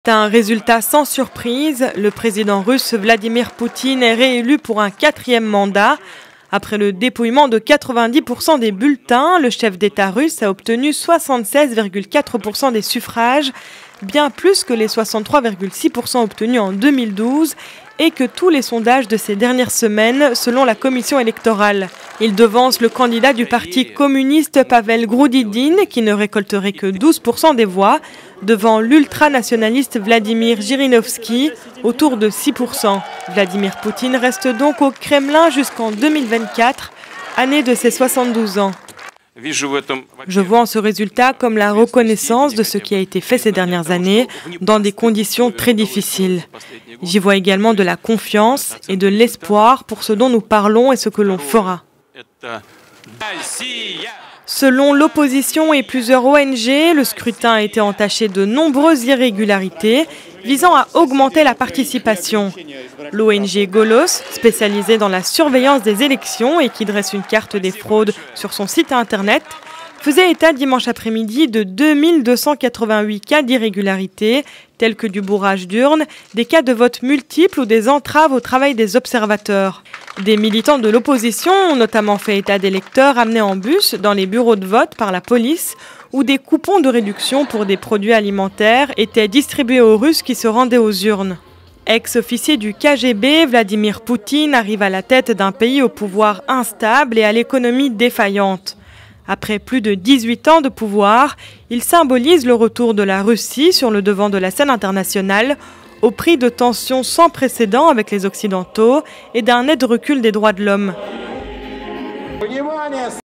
C'est un résultat sans surprise. Le président russe Vladimir Poutine est réélu pour un 4e mandat. Après le dépouillement de 90% des bulletins, le chef d'État russe a obtenu 76,4% des suffrages, bien plus que les 63,6% obtenus en 2012 et que tous les sondages de ces dernières semaines, selon la commission électorale. Il devance le candidat du parti communiste Pavel Grudinin, qui ne récolterait que 12% des voix, devant l'ultranationaliste Vladimir Zhirinovski, autour de 6%. Vladimir Poutine reste donc au Kremlin jusqu'en 2024, année de ses 72 ans. Je vois en ce résultat comme la reconnaissance de ce qui a été fait ces dernières années dans des conditions très difficiles. J'y vois également de la confiance et de l'espoir pour ce dont nous parlons et ce que l'on fera. Selon l'opposition et plusieurs ONG, le scrutin a été entaché de nombreuses irrégularités visant à augmenter la participation. L'ONG Golos, spécialisée dans la surveillance des élections et qui dresse une carte des fraudes sur son site internet, faisait état dimanche après-midi de 2288 cas d'irrégularité, tels que du bourrage d'urnes, des cas de vote multiples ou des entraves au travail des observateurs. Des militants de l'opposition ont notamment fait état d'électeurs amenés en bus dans les bureaux de vote par la police, où des coupons de réduction pour des produits alimentaires étaient distribués aux Russes qui se rendaient aux urnes. Ex-officier du KGB, Vladimir Poutine arrive à la tête d'un pays au pouvoir instable et à l'économie défaillante. Après plus de 18 ans de pouvoir, il symbolise le retour de la Russie sur le devant de la scène internationale au prix de tensions sans précédent avec les Occidentaux et d'un net recul des droits de l'homme.